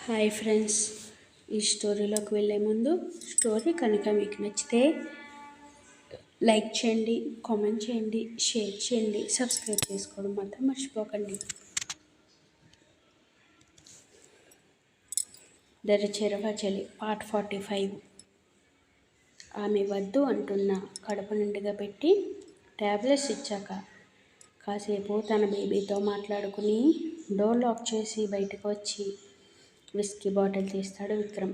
Hi friends, ఈ స్టోరీలోకి వెళ్ళే ముందు స్టోరీ కనుక మీకు నచ్చితే లైక్ చేయండి, కామెంట్ చేయండి, షేర్ చేయండి, సబ్స్క్రైబ్ చేసుకోవడం మాత్రం మర్చిపోకండి. దరిచేరవచలి పార్ట్ 45. ఆమె వద్దు అంటున్న కడుపు నిండుగా పెట్టి ట్యాబ్లెట్స్ ఇచ్చాక కాసేపు తన బేబీతో మాట్లాడుకుని డోర్ లాక్ చేసి బయటకు వచ్చి విస్కీ బాటిల్ తీస్తాడు విక్రమ్.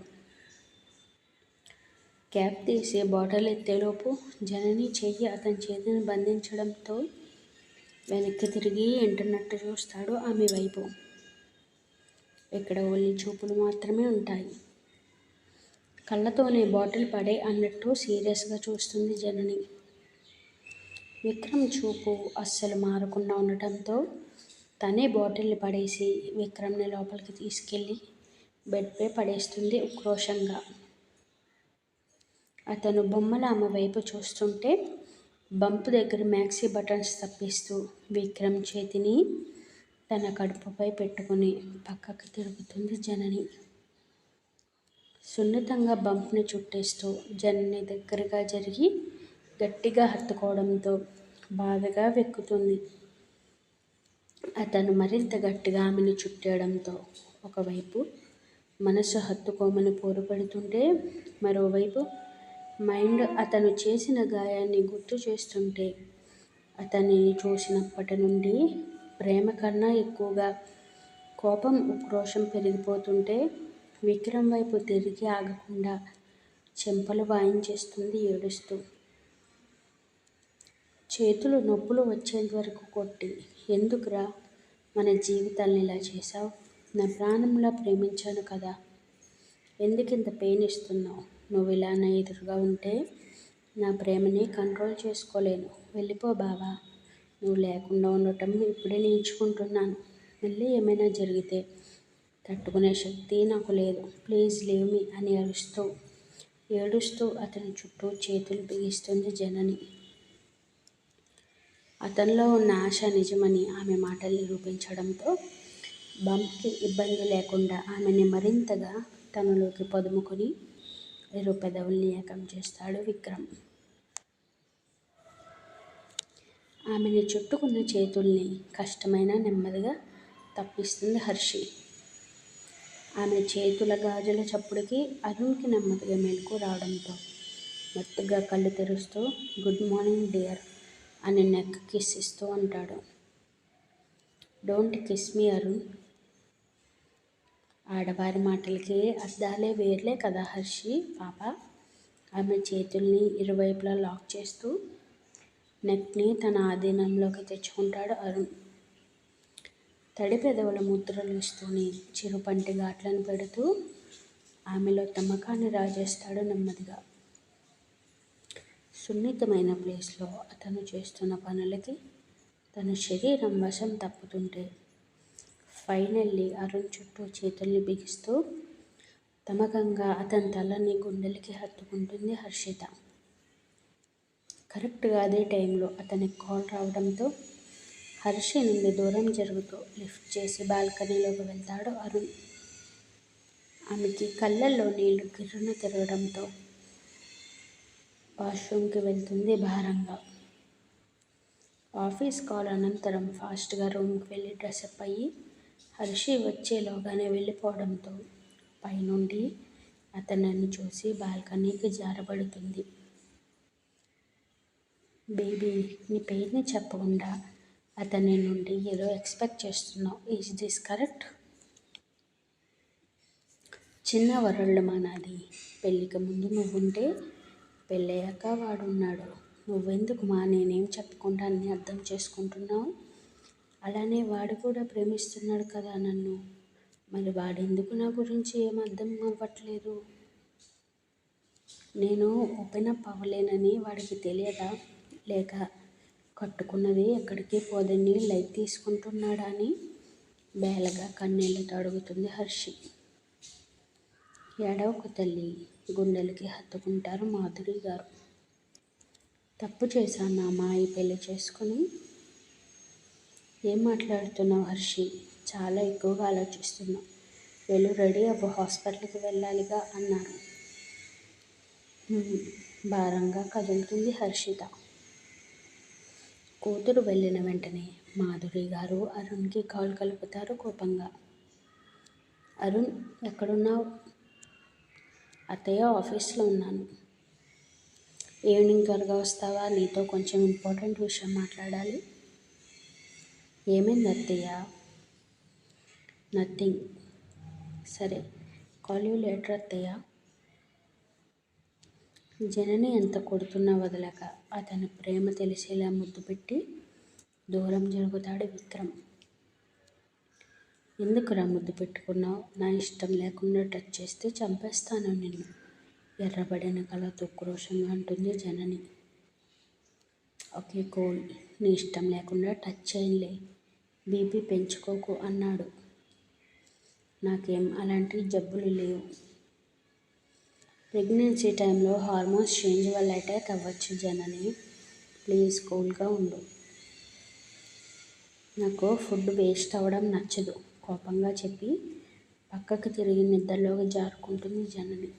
క్యాప్ తీసి బాటిల్ ఎత్తేలోపు జనని చెయ్యి అతని చేతిని బంధించడంతో వెనక్కి తిరిగి ఎంటున్నట్టు చూస్తాడు ఆమె వైపు. ఇక్కడ ఓన్లీ చూపులు మాత్రమే ఉంటాయి. కళ్ళతోనే బాటిల్ పడే అన్నట్టు సీరియస్గా చూస్తుంది జనని. విక్రమ్ చూపు అస్సలు మారకుండా ఉండటంతో తనే బాటిల్ని పడేసి విక్రమ్ని లోపలికి తీసుకెళ్ళి బెడ్పై పడేస్తుంది ఉక్రోషంగా. అతను బొమ్మల ఆమె వైపు చూస్తుంటే బంపు దగ్గర మ్యాక్సీ బటన్స్ తప్పిస్తూ విక్రమ్ చేతిని తన కడుపుపై పెట్టుకుని పక్కకు తిరుగుతుంది జనని. సున్నితంగా బంప్ని చుట్టేస్తూ జనని దగ్గరగా జరిగి గట్టిగా హత్తుకోవడంతో బాధగా వెక్కుతుంది. అతను మరింత గట్టిగా ఆమెను చుట్టేయడంతో ఒకవైపు మనసు హత్తుకోమని పోరుపెడుతుంటే మరోవైపు మైండ్ అతను చేసిన గాయాన్ని గుర్తు చేస్తుంటే అతనిని చూసినప్పటి నుండి ప్రేమ కన్నా ఎక్కువగా కోపం ఉక్రోషం పెరిగిపోతుంటే విక్రమ్ వైపు తిరిగి ఆగకుండా చెంపలు వాయించేస్తుంది ఏడుస్తూ. చేతులు నొప్పులు వచ్చేంత వరకు కొట్టి, ఎందుకురా మన జీవితాల్ని ఇలా చేశావు? నా ప్రాణంలా ప్రేమించాను కదా, ఎందుకింత పెయిన్ ఇస్తున్నావు? నువ్వు ఇలా నా ఎదురుగా ఉంటే నా ప్రేమని కంట్రోల్ చేసుకోలేను. వెళ్ళిపో బావా. నువ్వు లేకుండా ఉండటం ఇప్పుడే నేర్చుకుంటున్నాను. మళ్ళీ ఏమైనా జరిగితే తట్టుకునే శక్తి నాకు లేదు. ప్లీజ్ లీవ్ మీ అని ఏడుస్తూ అతని చుట్టూ చేతులు బిగిస్తుంది జనని. అతనిలో ఉన్న ఆశ నిజమని ఆమె మాటలు నిరూపించడంతో బంప్కి ఇబ్బంది లేకుండా ఆమెని మరింతగా తనలోకి పొదుముకొని ఇరు పెదవుల్ని ఏకం చేస్తాడు విక్రమ్. ఆమెని చుట్టుకున్న చేతుల్ని కష్టమైన నెమ్మదిగా తప్పిస్తుంది హర్షి. ఆమె చేతుల గాజుల చప్పుడుకి అరుణ్కి నెమ్మదిగా మెలకు రావడంతో మత్తుగా కళ్ళు తెరుస్తూ గుడ్ మార్నింగ్ డియర్ అని నెక్ కిస్ ఇస్తూ అంటాడు. Don't kiss me Arun. ఆడవారి మాటలకి అర్థాలే వేర్లే కదా హర్షి పాప. ఆమె చేతుల్ని ఇరువైపులా లాక్ చేస్తూ నెక్ని తన ఆధీనంలోకి తెచ్చుకుంటాడు అరుణ్. తడి పెదవుల ముద్రలు ఇస్తూనే చిరుపంటి ఘాట్లను పెడుతూ ఆమెలో తమకాన్ని రాజేస్తాడు నెమ్మదిగా. సున్నితమైన ప్లేస్లో అతను చేస్తున్న పనులకి తన శరీరం వశం తప్పుతుంటే ఫైనల్లీ అరుణ్ చుట్టూ చేతుల్ని బిగిస్తూ తమకంగా అతని తలని గుండెలకి హత్తుకుంటుంది హర్షిత. కరెక్ట్గా అదే టైంలో అతనికి కాల్ రావడంతో హర్షి నుండి దూరం జరుగుతూ లిఫ్ట్ చేసి బాల్కనీలోకి వెళ్తాడు అరుణ్. ఆమెకి కళ్ళల్లో నీళ్లు గిర్రున తిరగడంతో వాష్రూమ్కి వెళ్తుంది భారంగా. ఆఫీస్ కాల్ అనంతరం ఫాస్ట్గా రూమ్కి వెళ్ళి డ్రెస్అప్ అయ్యి హర్షి వచ్చేలోగానే వెళ్ళిపోవడంతో పైనుండి అతనిని చూసి బాల్కనీకి జారబడుతుంది. బేబీ, నీ పేరుని చెప్పకుండా అతని నుండి ఏదో ఎక్స్పెక్ట్ చేస్తున్నావు. Is this correct? చిన్న వరల్డ్ మానాది. పెళ్ళికి ముందు నువ్వుంటే పెళ్ళయ్యాక వాడున్నాడు. నువ్వెందుకు మా నేనేం చెప్పకుండా అన్నీ అర్థం చేసుకుంటున్నావు? అలానే వాడు కూడా ప్రేమిస్తున్నాడు కదా నన్ను. మరి వాడెందుకు నా గురించి ఏం అర్థం అవ్వట్లేదు? నేను ఓపెన్ అప్ అవ్వలేనని వాడికి తెలియదా? లేక కట్టుకున్నది ఎక్కడికి పోదని లైట్ తీసుకుంటున్నాడా అని బేలగా కన్నీళ్లతో అడుగుతుంది హర్షి. ఏడవకు తల్లి, గుండెలకి హత్తుకుంటారు మాధురి గారు. తప్పు చేశాను అమ్మా ఈ పెళ్లి చేసుకుని. ఏం మాట్లాడుతున్నావు హర్షి? చాలా ఎక్కువగా ఆలోచిస్తున్నావు. వెళ్ళు, రెడీ అవ్వు, హాస్పిటల్కి వెళ్ళాలిగా అన్నారు. భారంగా కదులుతుంది హర్షిత. కూతురు వెళ్ళిన వెంటనే మాధురి గారు అరుణ్కి కాల్ కలుపుతారు కోపంగా. అరుణ్, ఎక్కడున్నావు? అత్తయ్య, ఆఫీస్లో ఉన్నాను. ఈవినింగ్ త్వరగా వస్తావా? నీతో కొంచెం ఇంపార్టెంట్ విషయం మాట్లాడాలి. ఏమైంది అత్తయ్య? నథింగ్. సరే, కాల్ యూ లేటర్ అత్తయ్య. జనని ఎంత కొడుతున్నా వదలక అతని ప్రేమ తెలిసేలా ముద్దు పెట్టి దూరం జరుగుతాడు విక్రమ్. ఎందుకురా ముద్దు పెట్టుకున్నావు? నా ఇష్టం లేకుండా టచ్ చేస్తే చంపేస్తాను నిన్ను, ఎర్రబడిన కళతో క్రోషంగా అంటుంది జనని. ఓకే కూల్, నీ ఇష్టం లేకుండా టచ్ చేయలే, బీపీ పెంచుకోకు అన్నాడు. నాకేం అలాంటి జబ్బులు లేవు. ప్రెగ్నెన్సీ టైంలో హార్మోన్స్ చేంజ్ వల్ల అటాక్ అవ్వచ్చు జనని, ప్లీజ్ కూల్గా ఉండు. నాకు ఫుడ్ వేస్ట్ అవ్వడం నచ్చదు, కోపంగా చెప్పి పక్కకు తిరిగి నిద్రలోకి జారుకుంటుంది జనని.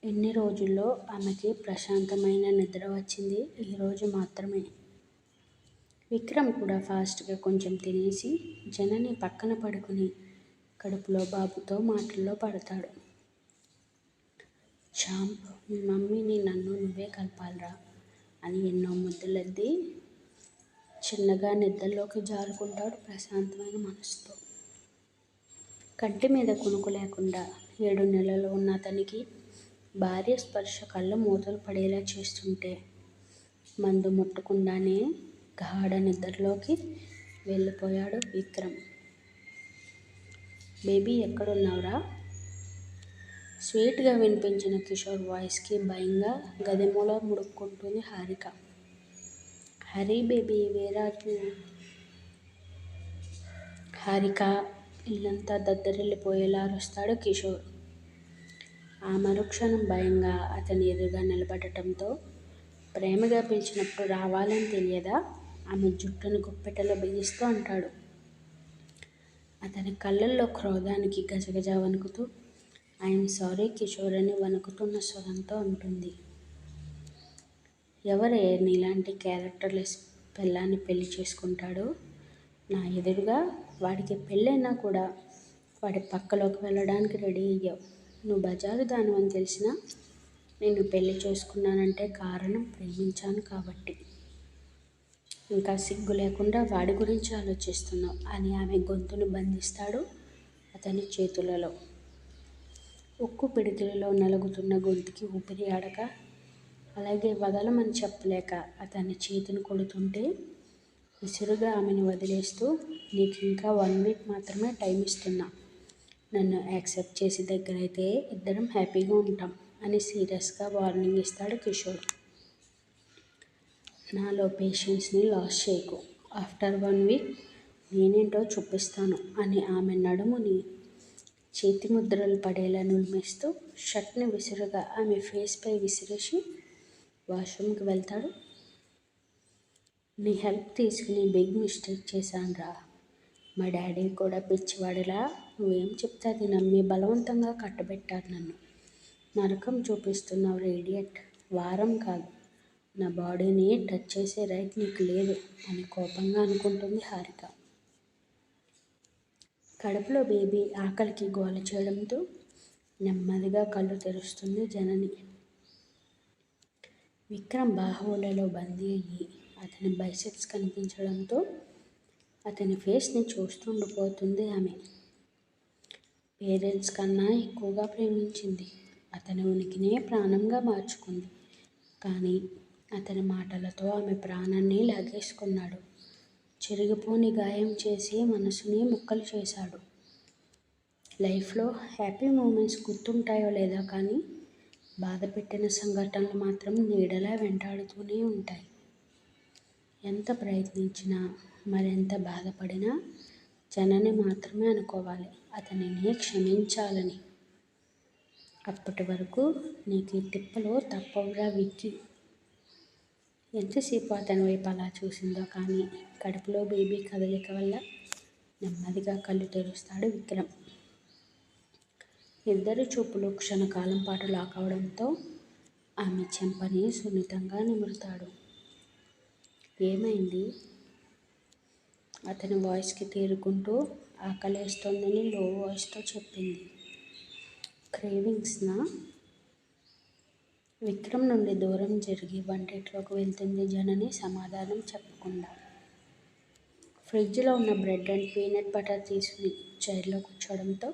ఎన్ని రోజుల్లో ఆమెకి ప్రశాంతమైన నిద్ర వచ్చింది, ఈరోజు మాత్రమే. విక్రమ్ కూడా ఫాస్ట్గా కొంచెం తినేసి జనని పక్కన పడుకుని కడుపులో బాబుతో మాటల్లో పడతాడు. చాంప్, మీ మమ్మీని నన్ను నువ్వే కలపాలరా అని ఎన్నో ముద్దులద్ది చిన్నగా నిద్రలోకి జారుకుంటాడు ప్రశాంతమైన మనసుతో. కంటి మీద కునుకు లేకుండా 7 నెలలు ఉన్న అతనికి భార్య స్పర్శ కళ్ళ మూతలు పడేలా చేస్తుంటే మందు ముట్టకుండానే గాఢ నిద్రలోకి వెళ్ళిపోయాడు విక్రమ్. బేబీ ఎక్కడున్నావురా? స్వీట్గా వినిపించిన కిషోర్ వాయిస్కి భయంగా గదిమూల ముడుక్కుంటుంది Harika. Hari baby, where are you? Harika ఇల్లంతా దద్దరిల్లిపోయేలా అరుస్తాడు కిషోర్. ఆ మరుక్షణం భయంగా అతని ఎదురుగా నిలబడటంతో ప్రేమగా పిలిచినప్పుడు రావాలని తెలియదా? ఆమె జుట్టును గుప్పెటలో బిగిస్తూ అంటాడు. అతని కళ్ళల్లో క్రోధానికి గజగజ వణుకుతూ ఐఎమ్ సారీ కిషోర్ అని వణుకుతున్న స్వరంతో అంటుంది. ఎవరే నీలాంటి క్యారెక్టర్లెస్ పిల్లాన్ని పెళ్లి చేసుకుంటాడు? నా ఎదురుగా వాడికి పెళ్ళైనా కూడా వాడి పక్కలోకి వెళ్ళడానికి రెడీ అయ్యావు. నువ్వు బజారు దానివని తెలిసినా నిన్ను పెళ్లి చేసుకున్నానంటే కారణం ప్రేమించాను కాబట్టి. ఇంకా సిగ్గు లేకుండా వాడి గురించి ఆలోచిస్తున్నావు అని ఆమె గొంతును బంధిస్తాడు అతని చేతులలో. ఉక్కు పిడికిలిలో నలుగుతున్న గొంతుకి ఊపిరి ఆడక, అలాగే వదలమని చెప్పలేక అతని చేతిని కొడుతుంటే విసురుగా ఆమెను వదిలేస్తూ, నీకు ఇంకా 1 వీక్ మాత్రమే టైం ఇస్తున్నా, నన్ను యాక్సెప్ట్ చేసి దగ్గరైతే ఇద్దరం హ్యాపీగా ఉంటాం అని సీరియస్గా వార్నింగ్ ఇస్తాడు కిషోర్. నాలో పేషెన్స్ని లాస్ చేయకు, ఆఫ్టర్ 1 వీక్ నేనేంటో చూపిస్తాను అని ఆమె నడుముని చేతి ముద్రలు పడేలా నులిమేస్తూ షర్ట్ని విసురుగా ఆమె ఫేస్పై విసిరేసి వాష్రూమ్కి వెళ్తాడు. నీ హెల్ప్ తీసుకుని బిగ్ మిస్టేక్ చేశానురా. మా డాడీ కూడా పిచ్చివాడిలా నువ్వేం చెప్తే అది నమ్మి బలవంతంగా కట్టబెట్టారు నన్ను. నరకం చూపిస్తున్నావు ఇడియట్. వారం కాదు, నా బాడీని టచ్ చేసే రైట్ నీకు లేదు అని కోపంగా అనుకుంటుంది హారిక. కడుపులో బేబీ ఆకలికి గోల చేయడంతో నెమ్మదిగా కళ్ళు తెరుస్తుంది జనని. విక్రమ్ బాహువులలో బందీ అయ్యి అతని బైసెప్స్ కనిపించడంతో అతని ఫేస్ని చూస్తుండిపోతుంది ఆమె. పేరెంట్స్ కన్నా ఎక్కువగా ప్రేమించింది, అతని ఉనికినే ప్రాణంగా మార్చుకుంది. కానీ అతని మాటలతో ఆమె ప్రాణాన్ని లాగేసుకున్నాడు. చెరిగిపోని గాయం చేసి మనసుని ముక్కలు చేశాడు. లైఫ్లో హ్యాపీ మూమెంట్స్ గుర్తుంటాయో లేదో కానీ బాధ పెట్టిన సంఘటనలు మాత్రం నీడలా వెంటాడుతూనే ఉంటాయి. ఎంత ప్రయత్నించినా, మరెంత బాధపడినా జనని మాత్రమే అనుకోవాలి అతనిని క్షమించాలని. అప్పటి వరకు నీకు ఈ తిప్పలు తప్పవురా విక్కీ. ఎంతసేపు అతని వైపు అలా చూసిందో కానీ కడుపులో బేబీ కదలిక వల్ల నెమ్మదిగా కళ్ళు తెరుస్తాడు విక్రమ్. ఇద్దరి చూపులు క్షణకాలం పాటు లాక్ అవడంతో ఆమె చెంపని సున్నితంగా నిమురుతాడు. ఏమైంది? అతని వాయిస్కి తేరుకుంటూ ఆకలేస్తోందని లో వాయిస్తో చెప్పింది. క్రేవింగ్స్నా? విక్రమ్ నుండి దూరం జరిగి వంటింట్లోకి వెళ్తుంది జనని సమాధానం చెప్పకుండా. ఫ్రిడ్జ్లో ఉన్న బ్రెడ్ అండ్ పీనట్ బటర్ తీసుకుని చైర్లో కూర్చోవడంతో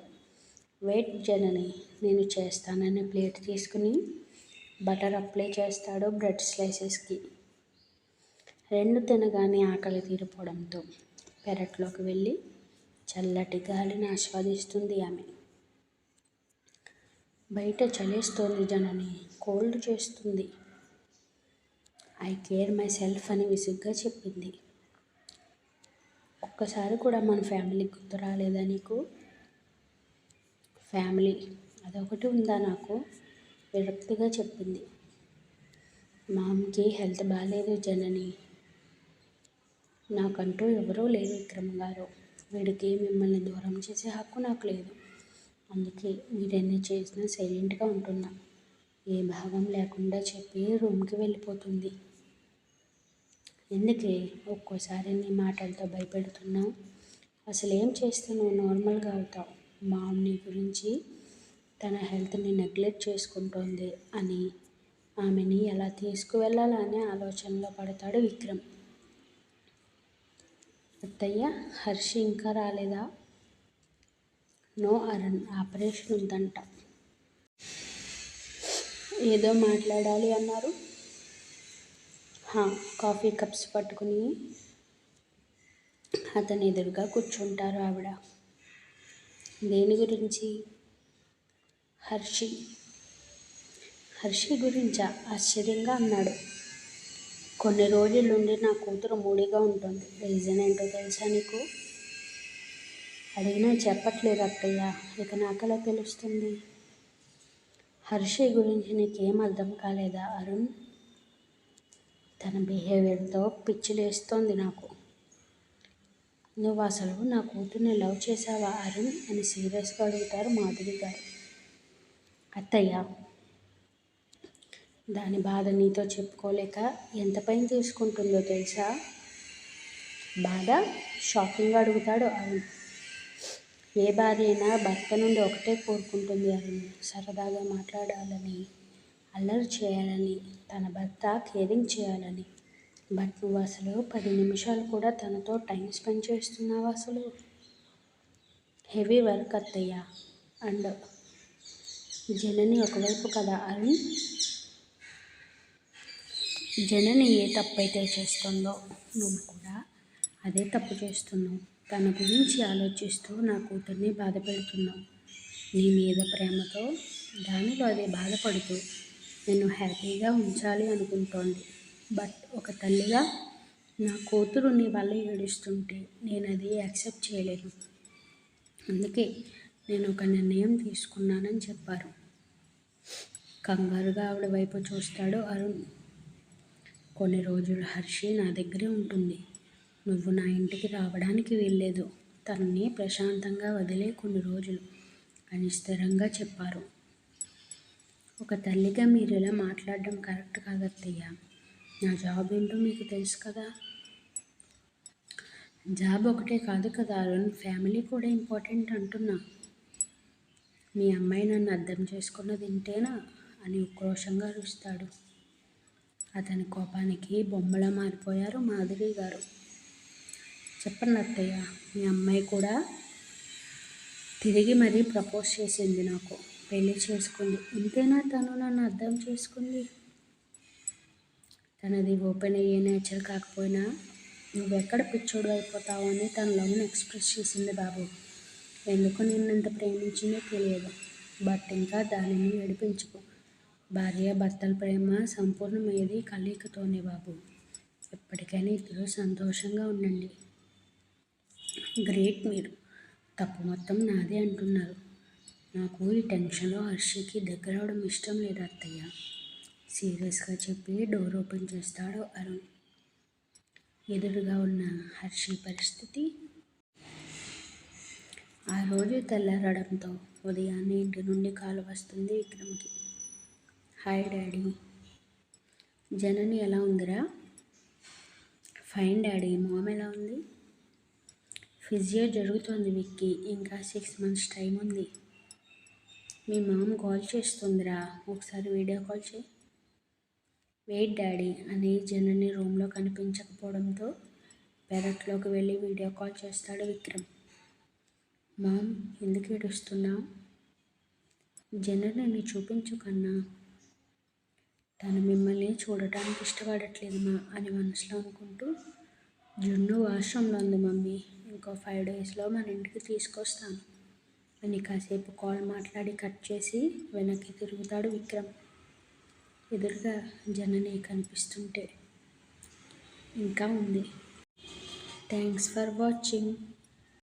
వెయిట్ జనని, నేను చేస్తానని ప్లేట్ తీసుకుని బటర్ అప్లై చేస్తాడు బ్రెడ్ స్లైసెస్కి. రెండు తినగానే ఆకలి తీరిపోవడంతో పెరట్లోకి వెళ్ళి చల్లటి గాలిని ఆస్వాదిస్తుంది ఆమె. బయట చలేస్తోంది జనని, కోల్డ్ చేస్తుంది. ఐ కేర్ మై సెల్ఫ్ అని విసుగ్గా చెప్పింది. ఒక్కసారి కూడా మన ఫ్యామిలీ గుర్తు రాలేదా నీకు? ఫ్యామిలీ అదొకటి ఉందా నాకు? విరక్తిగా చెప్పింది. మామ్కి హెల్త్ బాగాలేదు జనని. నాకంటూ ఎవరూ లేరు విక్రమ్ గారు. వీడికి మిమ్మల్ని దూరం చేసే హక్కు నాకు లేదు. అందుకే వీడెన్ని చేసినా సైలెంట్గా ఉంటున్నా. ఏ భావం లేకుండా చెప్పి రూమ్కి వెళ్ళిపోతుంది. ఎందుకే ఒక్కోసారి నీ మాటలతో భయపెడుతున్నావు? అసలు ఏం చేస్తే నువ్వు నార్మల్గా అవుతావు? మామ్ నీ గురించి తన హెల్త్ని నెగ్లెక్ట్ చేసుకుంటోంది అని ఆమెని ఎలా తీసుకువెళ్ళాలా అనే ఆలోచనలో పడతాడు విక్రమ్. అత్తయ్య, హర్షి ఇంకా రాలేదా? నో అరుణ్, ఆపరేషన్ ఉందంట. ఏదో మాట్లాడాలి అన్నారు. కాఫీ కప్స్ పట్టుకుని అతని ఎదురుగా కూర్చుంటారు ఆవిడ. దేని గురించి? హర్షి. హర్షి గురించా? ఆశ్చర్యంగా అన్నాడు. కొన్ని రోజుల నుండి నా కూతురు మూడీగా ఉంటుంది. రీజన్ ఏంటో తెలుసా నీకు? అడిగినా చెప్పట్లేదు అత్తయ్య. ఇక నాకెలా తెలుస్తుంది? హర్షి గురించి నీకేం అర్థం కాలేదా అరుణ్? తన బిహేవియర్తో పిచ్చిలేస్తోంది నాకు. నువ్వు అసలు నా కూతుర్ని లవ్ చేసావా అరుణ్ అని సీరియస్గా అడుగుతారు మాధురి గారు. అత్తయ్య, దాని బాధ నీతో చెప్పుకోలేక ఎంత పైన తీసుకుంటుందో తెలుసా? బాధ? షాకింగ్గా అడుగుతాడు అరుణ్. ఏ భార్య అయినా భర్త నుండి ఒకటే కోరుకుంటుంది అరుణ్, సరదాగా మాట్లాడాలని, అల్లరి చేయాలని, తన భర్త కేరింగ్ చేయాలని. బట్ నువ్వు అసలు 10 నిమిషాలు కూడా తనతో టైం స్పెండ్ చేస్తున్నావా అసలు? హెవీ వర్క్ అత్తయ్య. అండ్ జనని ఒకవైపు కదా అరుణ్. జనని ఏ తప్పైతే చేస్తుందో నువ్వు కూడా అదే తప్పు చేస్తున్నావు. తన గురించి ఆలోచిస్తూ నా కూతుర్ని బాధ పెడుతున్నావు. నీ మీద ప్రేమతో దానిలో అదే బాధపడుతూ నేను హ్యాపీగా ఉంచాలి అనుకుంటోంది. బట్ ఒక తల్లిగా నా కూతురు నీ వల్ల ఏడుస్తుంటే నేను అది యాక్సెప్ట్ చేయలేను. అందుకే నేను ఒక నిర్ణయం తీసుకున్నానని చెప్పారు. కంగారుగా ఆవిడ వైపు చూస్తాడు అరుణ్. కొన్ని రోజులు హర్షి నా దగ్గరే ఉంటుంది. నువ్వు నా ఇంటికి రావడానికి వీల్లేదు. తనని ప్రశాంతంగా వదిలే కొన్ని రోజులు అని స్థిరంగా చెప్పారు. ఒక తల్లిగా మీరు ఇలా మాట్లాడడం కరెక్ట్ కాదు అత్తయ్య. నా జాబ్ ఏంటో మీకు తెలుసు కదా. జాబ్ ఒకటే కాదు కదా అరుణ్, ఫ్యామిలీ కూడా ఇంపార్టెంట్ అంటున్నా. మీ అమ్మాయి నన్ను అర్థం చేసుకున్నది ఇంతేనా అని ఉక్రోషంగా అరుస్తాడు. అతని కోపానికి బొమ్మలా మారిపోయారు మాధురి గారు. చెప్పండి అత్తయ్య, మీ అమ్మాయి కూడా తిరిగి మరీ ప్రపోజ్ చేసింది, నాకు పెళ్లి చేసుకుంది. ఇంతేనా తను నన్ను అర్థం చేసుకుంది? తనది ఓపెన్ అయ్యే నేచర్ కాకపోయినా నువ్వెక్కడ పిచ్చోడు అయిపోతావు అని తన లవ్ని ఎక్స్ప్రెస్ చేసింది బాబు. ఎందుకు నిన్నంత ప్రేమించిందో తెలియదు. బట్ ఇంకా దానిని ఏడిపించుకో. భార్య భర్తల ప్రేమ సంపూర్ణమయ్యేది కలయికతోనే బాబు. ఎప్పటికైనా ఇద్దరు సంతోషంగా ఉండండి. గ్రేట్, మీరు తప్పు మొత్తం నాదే అంటున్నారు. నాకు ఈ టెన్షన్లో హర్షికి దగ్గర అవడం ఇష్టం లేదు అత్తయ్య, సీరియస్గా చెప్పి డోర్ ఓపెన్ చేస్తాడు అరుణ్. ఎదురుగా ఉన్న హర్షి పరిస్థితి ఆ రోజు తెల్లారడంతో ఉదయాన్నే ఇంటి నుండి కాల్ వస్తుంది విక్రమ్కి. Hi daddy. జనని ఎలా ఉందిరా? Fine daddy. మామ్ ఎలా ఉంది? ఫిజియో జరుగుతోంది విక్కీ. ఇంకా 6 months టైం ఉంది. మీ మామ్ కాల్ చేస్తుందిరా, ఒకసారి వీడియో కాల్ చేయి. వెయిట్ డాడీ అని జనని రూమ్లో కనిపించకపోవడంతో పెరట్లోకి వెళ్ళి వీడియో కాల్ చేస్తాడు విక్రమ్. మామ్, ఎందుకు ఏడుస్తున్నావు? జనని చూపించు కన్నా. తను మిమ్మల్ని చూడటానికి ఇష్టపడట్లేదు మా అని మనసులో అనుకుంటూ, జున్ను వాష్రూమ్లో ఉంది మమ్మీ, ఇంకో 5 daysలో మన ఇంటికి తీసుకొస్తాను అని కాసేపు కాల్ మాట్లాడి కట్ చేసి వెనక్కి తిరుగుతాడు విక్రమ్. ఎదురుగా జనని కనిపిస్తుంటే ఇంకా ఉంది. Thanks for watching.